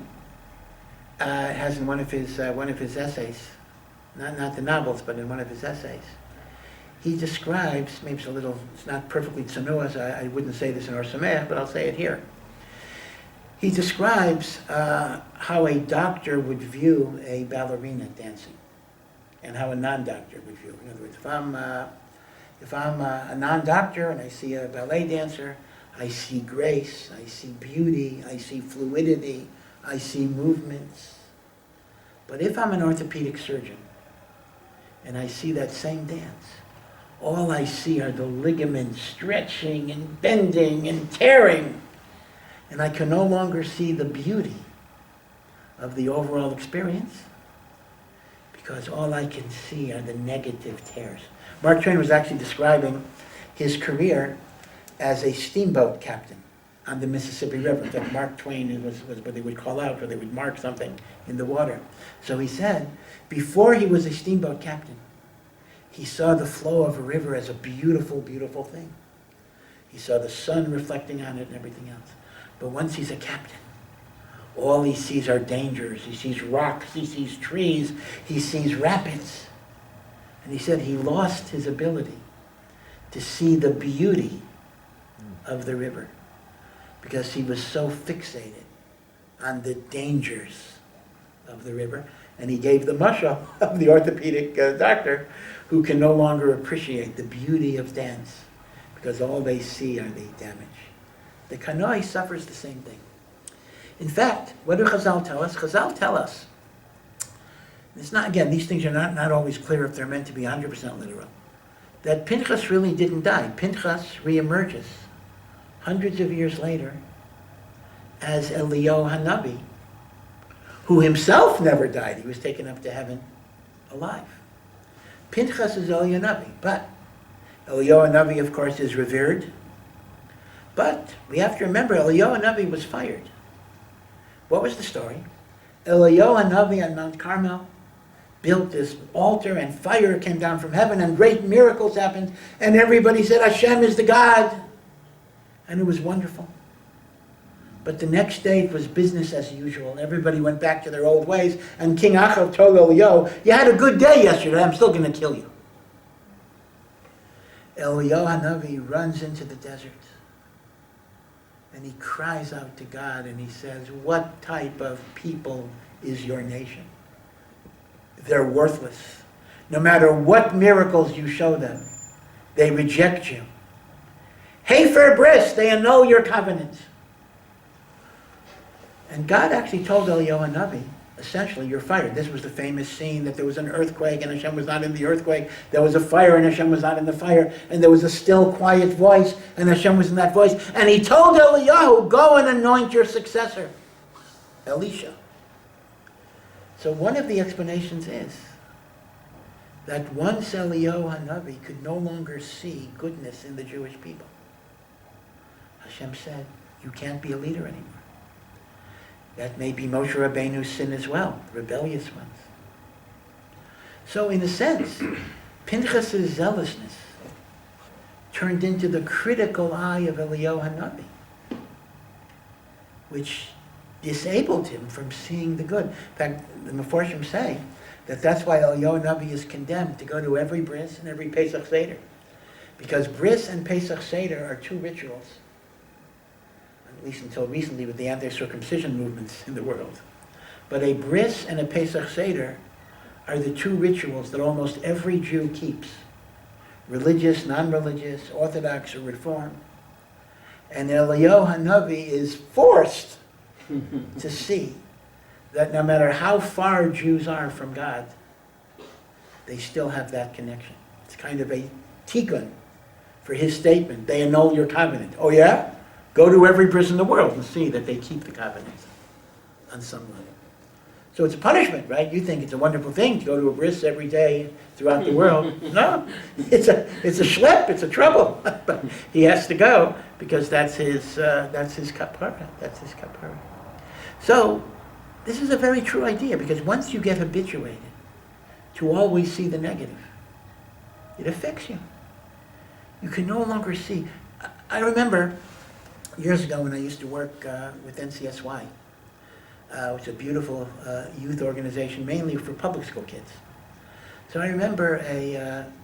B: has in one of his essays, not the novels, but in one of his essays, he describes, maybe it's not perfectly tzanua, so I wouldn't say this in Or Sameach, but I'll say it here. He describes how a doctor would view a ballerina dancing, and how a non-doctor would view. In other words, if I'm a non-doctor and I see a ballet dancer, I see grace, I see beauty, I see fluidity, I see movements. But if I'm an orthopedic surgeon and I see that same dance, all I see are the ligaments stretching and bending and tearing, and I can no longer see the beauty of the overall experience because all I can see are the negative tears. Mark Twain was actually describing his career as a steamboat captain on the Mississippi River. That Mark Twain was what they would call out, or they would mark something in the water. So he said, before he was a steamboat captain, he saw the flow of a river as a beautiful, beautiful thing. He saw the sun reflecting on it and everything else. But once he's a captain, all he sees are dangers. He sees rocks, he sees trees, he sees rapids. And he said he lost his ability to see the beauty of the river because he was so fixated on the dangers of the river. And he gave the mashal of the orthopedic doctor who can no longer appreciate the beauty of dance because all they see are the damage. The kanoi suffers the same thing. In fact, what do Chazal tell us? Chazal tell us, it's not, again, these things are not always clear if they're meant to be 100% literal, that Pinchas really didn't die. Pinchas reemerges hundreds of years later as Eliyahu Hanavi, who himself never died. He was taken up to heaven alive. Pinchas is Eliyahu Hanavi, but Eliyahu Hanavi, of course, is revered. But we have to remember, Eliyahu Hanavi was fired. What was the story? Eliyahu Hanavi on Mount Carmel built this altar, and fire came down from heaven, and great miracles happened, and everybody said, Hashem is the God. And it was wonderful. But the next day it was business as usual. Everybody went back to their old ways, and King Achav told Eliyahu, you had a good day yesterday, I'm still going to kill you. Eliyahu Hanavi runs into the desert, and he cries out to God, and he says, what type of people is your nation? They're worthless. No matter what miracles you show them, they reject you. Hefer bris, they annul your covenant. And God actually told Eliyahu Hanavi, essentially, you're fired. This was the famous scene that there was an earthquake and Hashem was not in the earthquake. There was a fire and Hashem was not in the fire. And there was a still, quiet voice and Hashem was in that voice. And he told Eliyahu, go and anoint your successor, Elisha. So one of the explanations is that once Eliyahu Hanavi could no longer see goodness in the Jewish people, Hashem said, you can't be a leader anymore. That may be Moshe Rabbeinu's sin as well, rebellious ones. So in a sense, Pinchas' zealousness turned into the critical eye of Eliyahu Hanavi, which disabled him from seeing the good. In fact, the Meforshim say that that's why Eliyahu Hanavi is condemned to go to every bris and every Pesach Seder. Because bris and Pesach Seder are two rituals, at least until recently with the anti-circumcision movements in the world. But a bris and a Pesach Seder are the two rituals that almost every Jew keeps. Religious, non-religious, Orthodox, or Reform. And Eliyahu Hanavi is forced to see that no matter how far Jews are from God, they still have that connection. It's kind of a tikkun for his statement, they annul your covenant. Oh yeah? Go to every bris in the world and see that they keep the covenant on some level. So it's a punishment, right? You think it's a wonderful thing to go to a bris every day throughout the world. No, it's a schlep, it's a trouble. But he has to go because that's his kapara. That's his kapara. So this is a very true idea because once you get habituated to always see the negative, it affects you. You can no longer see. I remember years ago when I used to work with NCSY, which is a beautiful youth organization, mainly for public school kids. So I remember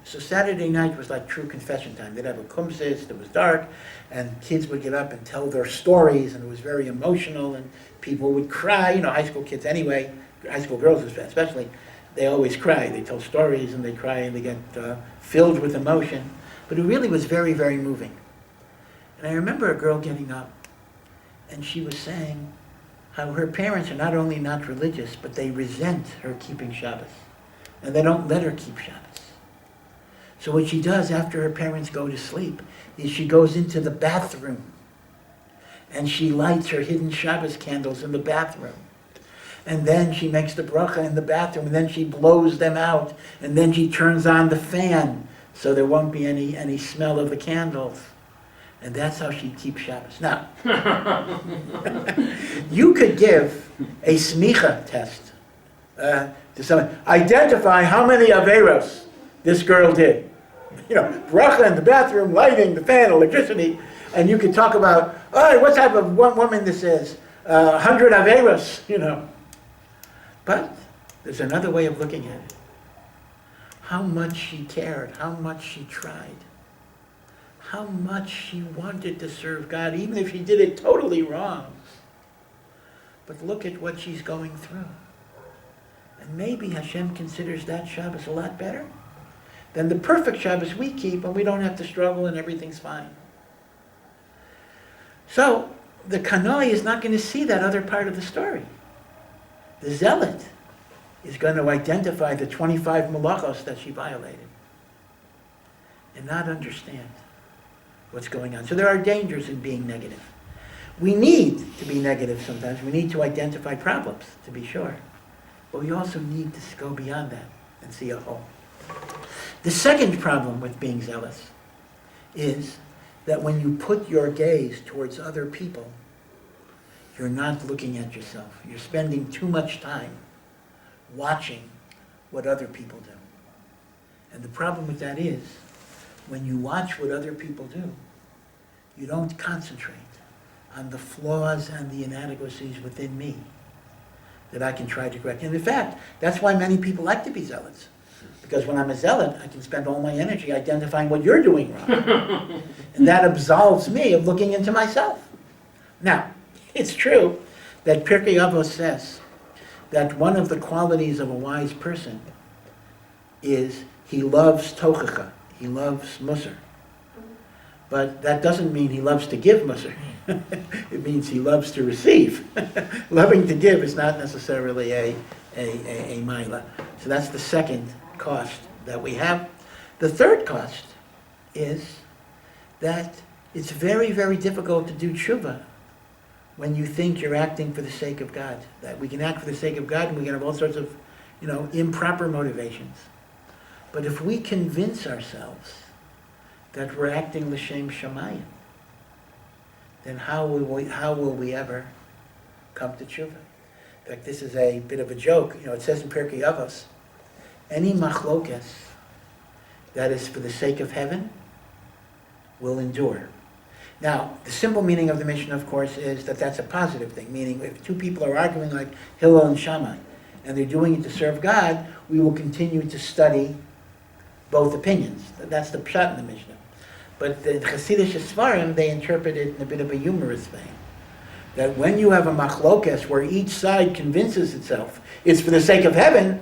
B: so Saturday night was like true confession time. They'd have a kumsis, it was dark, and kids would get up and tell their stories, and it was very emotional, and people would cry, high school kids anyway, high school girls especially, they always cry. They tell stories, and they cry, and they get filled with emotion. But it really was very, very moving. And I remember a girl getting up, and she was saying how her parents are not only not religious, but they resent her keeping Shabbos. And they don't let her keep Shabbos. So what she does after her parents go to sleep is she goes into the bathroom and she lights her hidden Shabbos candles in the bathroom. And then she makes the bracha in the bathroom, and then she blows them out, and then she turns on the fan so there won't be any smell of the candles. And that's how she keeps Shabbos. Now, you could give a smicha test to someone. Identify how many averos this girl did. Bracha in the bathroom, lighting, the fan, electricity, and you could talk about, what type of woman this is, 100 averos, But there's another way of looking at it. How much she cared, how much she tried, how much she wanted to serve God, even if she did it totally wrong. But look at what she's going through. And maybe Hashem considers that Shabbos a lot better than the perfect Shabbos we keep and we don't have to struggle and everything's fine. So, the Kanoi is not going to see that other part of the story. The zealot is going to identify the 25 malachos that she violated and not understand what's going on. So there are dangers in being negative. We need to be negative sometimes. We need to identify problems, to be sure. But we also need to go beyond that and see a whole. The second problem with being zealous is that when you put your gaze towards other people, you're not looking at yourself. You're spending too much time watching what other people do. And the problem with that is, when you watch what other people do, you don't concentrate on the flaws and the inadequacies within me that I can try to correct. And in fact, that's why many people like to be zealots. Because when I'm a zealot, I can spend all my energy identifying what you're doing wrong. And that absolves me of looking into myself. Now, it's true that Pirkei Avos says that one of the qualities of a wise person is he loves tochacha, he loves musar. But that doesn't mean he loves to give musar. It means he loves to receive. Loving to give is not necessarily a maila. So that's the second cost that we have. The third cost is that it's very, very difficult to do tshuva when you think you're acting for the sake of God. That we can act for the sake of God and we can have all sorts of, improper motivations. But if we convince ourselves that we're acting l'shem shamayim, then how will we ever come to tshuva? In fact, this is a bit of a joke. It says in Pirkei Avos, any machlokes that is for the sake of heaven will endure. Now, the simple meaning of the mission, of course, is that that's a positive thing, meaning if two people are arguing like Hillel and Shammai, and they're doing it to serve God, we will continue to study both opinions. That's the pshat in the Mishnah. But the Hasidic Sfarim, they interpret it in a bit of a humorous vein. That when you have a machlokes where each side convinces itself it's for the sake of heaven,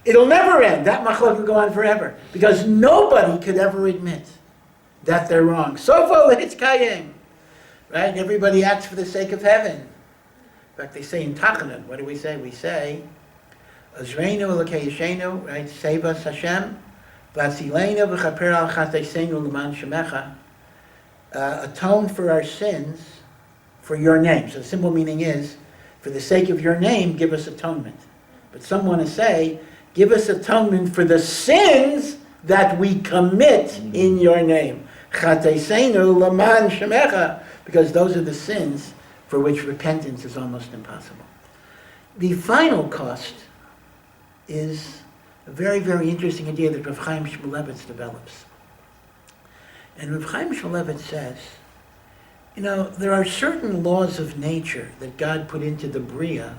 B: it'll never end. That machlokes will go on forever. Because nobody could ever admit that they're wrong. Sofo l'hitzkayim. Right? Everybody acts for the sake of heaven. In fact, they say in Tachanun, what do we say? We say, Azreinu Elokei Yishenu, right? Save us, Hashem. V'atzilenu v'chaper al chateisenu l'man shemecha. Atone for our sins for your name. So the simple meaning is, for the sake of your name, give us atonement. But some want to say, give us atonement for the sins that we commit in your name. Chateisenu l'man shemecha. Because those are the sins for which repentance is almost impossible. The final cost is a very, very interesting idea that Rav Chaim Shmulevitz develops. And Rav Chaim Shmulevitz says, there are certain laws of nature that God put into the Bria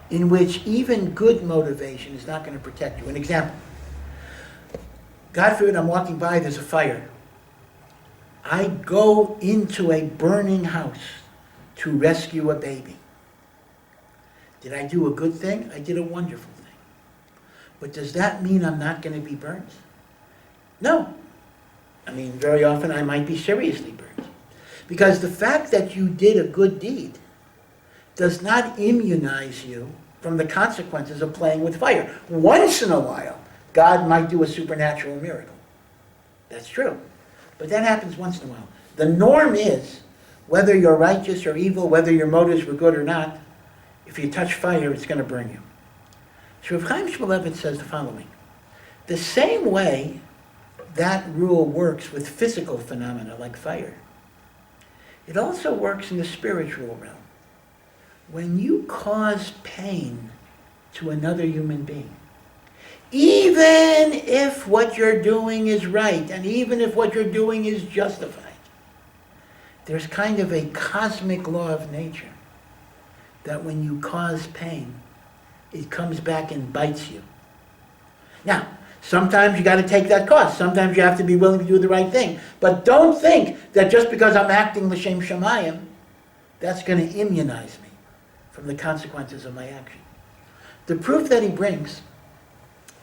B: in which even good motivation is not going to protect you. An example, God forbid I'm walking by, there's a fire. I go into a burning house to rescue a baby. Did I do a good thing? I did a wonderful thing. But does that mean I'm not going to be burnt? No. I mean, very often I might be seriously burnt. Because the fact that you did a good deed does not immunize you from the consequences of playing with fire. Once in a while, God might do a supernatural miracle. That's true. But that happens once in a while. The norm is, whether you're righteous or evil, whether your motives were good or not, if you touch fire, it's going to burn you. So Rav Chaim Shmulevitz says the following. The same way that rule works with physical phenomena like fire, it also works in the spiritual realm. When you cause pain to another human being, even if what you're doing is right, and even if what you're doing is justified, there's kind of a cosmic law of nature that when you cause pain, it comes back and bites you. Now, sometimes you got to take that cost. Sometimes you have to be willing to do the right thing. But don't think that just because I'm acting l'shem shamayim, that's going to immunize me from the consequences of my action. The proof that he brings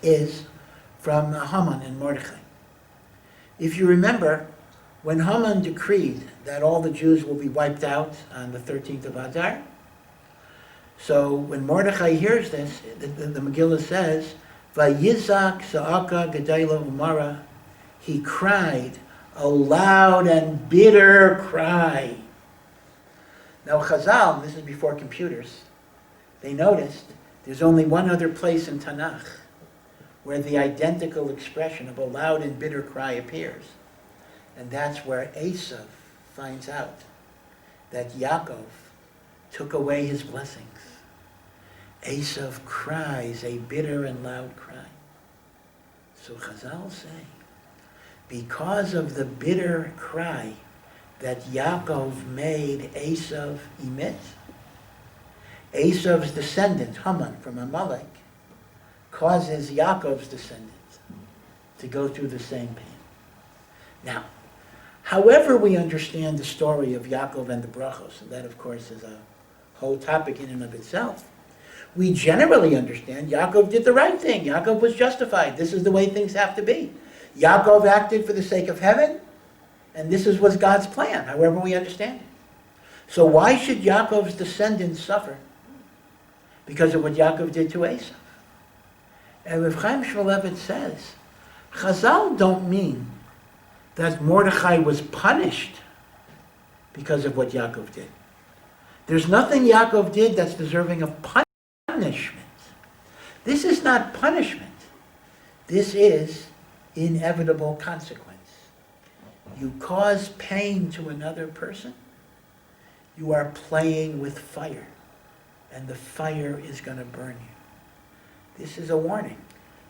B: is from Haman and Mordechai. If you remember, when Haman decreed that all the Jews will be wiped out on the 13th of Adar, so when Mordechai hears this, the Megillah says, Vayizak sa'aka gedayla umara, he cried a loud and bitter cry. Now Chazal, this is before computers, they noticed there's only one other place in Tanakh where the identical expression of a loud and bitter cry appears. And that's where Esav finds out that Yaakov took away his blessings. Esav cries a bitter and loud cry. So Chazal say, because of the bitter cry that Yaakov made Esav emit, Esav's descendant, Haman from Amalek, causes Yaakov's descendants to go through the same pain. Now, however we understand the story of Yaakov and the brachos, and that of course is a whole topic in and of itself, we generally understand Yaakov did the right thing. Yaakov was justified. This is the way things have to be. Yaakov acted for the sake of heaven, and this was God's plan, however we understand it. So why should Yaakov's descendants suffer because of what Yaakov did to Esav? And Rav Chaim Shmulevitz says, Chazal don't mean that Mordechai was punished because of what Yaakov did. There's nothing Yaakov did that's deserving of punishment. This is not punishment. This is inevitable consequence. You cause pain to another person, you are playing with fire, and the fire is going to burn you. This is a warning.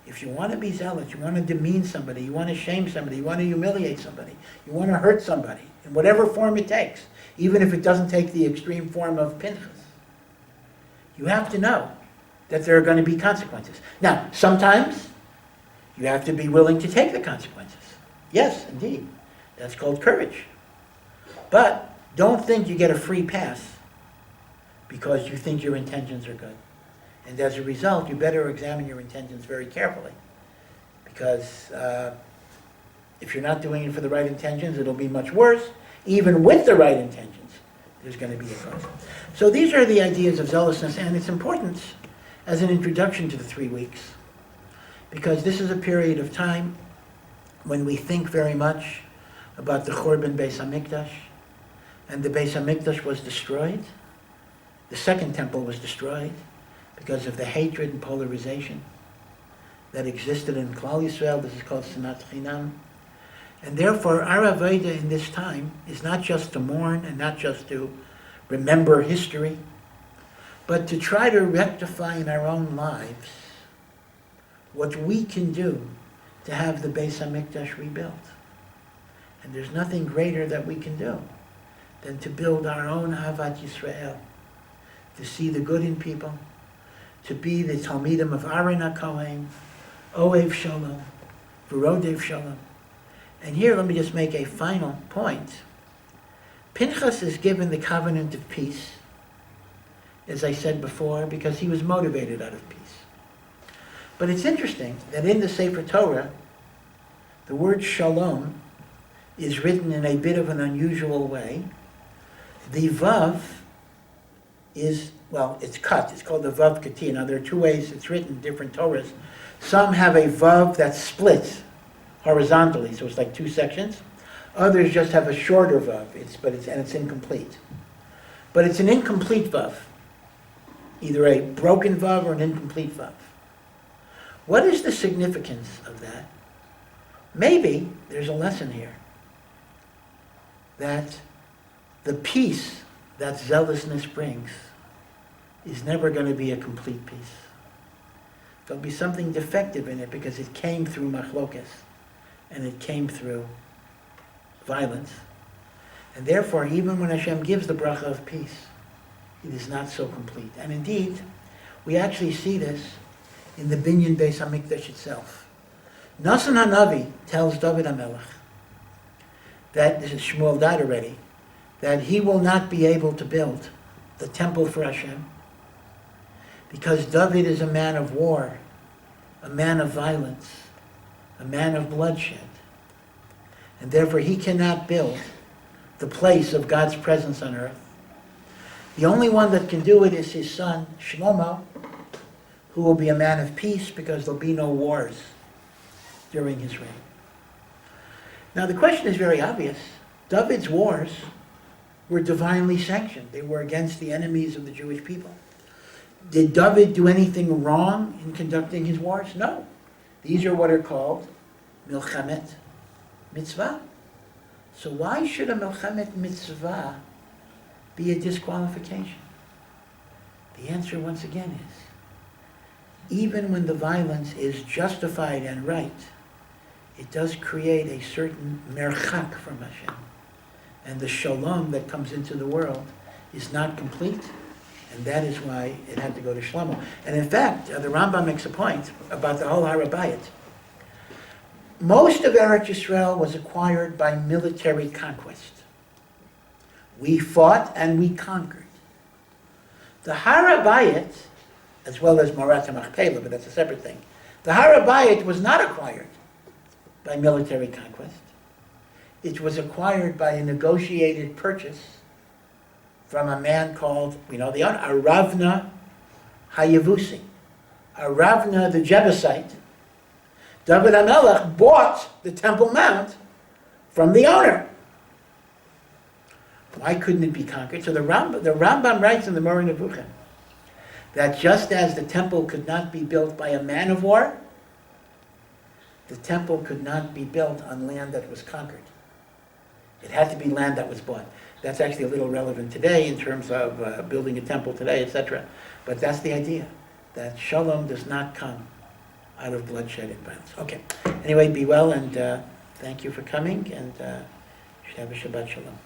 B: If you want to be zealot, you want to demean somebody, you want to shame somebody, you want to humiliate somebody, you want to hurt somebody, in whatever form it takes, even if it doesn't take the extreme form of Pinchas, you have to know that there are going to be consequences. Now, sometimes you have to be willing to take the consequences. Yes, indeed. That's called courage. But don't think you get a free pass because you think your intentions are good. And as a result, you better examine your intentions very carefully. Because if you're not doing it for the right intentions, it'll be much worse. Even with the right intentions, there's going to be a cost. So these are the ideas of zealousness and its importance as an introduction to the 3 weeks. Because this is a period of time when we think very much about the Churban Beis HaMikdash. And the Beis HaMikdash was destroyed. The second temple was destroyed because of the hatred and polarization that existed in Klal Yisrael. This is called Sinat Chinam. And therefore, our Avodah in this time is not just to mourn and not just to remember history, but to try to rectify in our own lives what we can do to have the Beis HaMikdash rebuilt. And there's nothing greater that we can do than to build our own Ahavat Yisrael, to see the good in people, to be the Talmidim of Aaron HaKohen, Ohev Shalom, V'rodev shalom. And here, let me just make a final point. Pinchas is given the covenant of peace, as I said before, because he was motivated out of peace. But it's interesting that in the Sefer Torah, the word shalom is written in a bit of an unusual way. The vav is, well, it's cut. It's called the vav kati. Now, there are two ways it's written in different Torahs. Some have a vav that splits horizontally, so it's like two sections. Others just have a shorter vav, and it's incomplete. But it's an incomplete vav, either a broken vav or an incomplete vav. What is the significance of that? Maybe there's a lesson here that the peace that zealousness brings is never going to be a complete peace. There'll be something defective in it because it came through machlokas and it came through violence. And therefore, even when Hashem gives the bracha of peace, it is not so complete. And indeed, we actually see this in the Binyan Beis HaMikdash itself. Nasan HaNavi tells David HaMelech that, this is Shmuel died already, that he will not be able to build the temple for Hashem because David is a man of war, a man of violence, a man of bloodshed. And therefore he cannot build the place of God's presence on earth. The only one that can do it is his son, Shlomo, who will be a man of peace because there'll be no wars during his reign. Now the question is very obvious. David's wars were divinely sanctioned. They were against the enemies of the Jewish people. Did David do anything wrong in conducting his wars? No. These are what are called milchamet mitzvah. So why should a milchamet mitzvah be a disqualification? The answer once again is, even when the violence is justified and right, it does create a certain merchak from Hashem. And the shalom that comes into the world is not complete, and that is why it had to go to Shlomo. And in fact, the Rambam makes a point about the whole Har HaBayit. Most of Eretz Yisrael was acquired by military conquest. We fought and we conquered. The Har HaBayit, as well as Marat HaMachpelah, but that's a separate thing. The Har HaBayit was not acquired by military conquest. It was acquired by a negotiated purchase from a man called, we know the owner, Aravna Hayavusi. Aravna the Jebusite. David HaMelech bought the Temple Mount from the owner. Why couldn't it be conquered? So the Rambam writes in the Moreh Nevuchim that just as the temple could not be built by a man of war, the temple could not be built on land that was conquered. It had to be land that was bought. That's actually a little relevant today in terms of building a temple today, etc. But that's the idea, that shalom does not come out of bloodshed and violence. Okay. Anyway, be well, and thank you for coming, and you should have a Shabbat Shalom.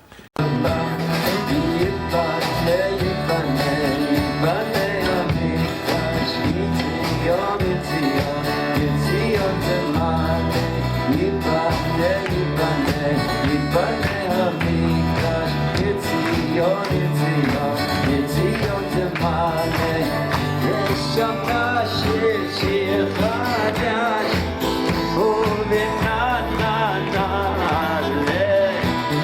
A: It's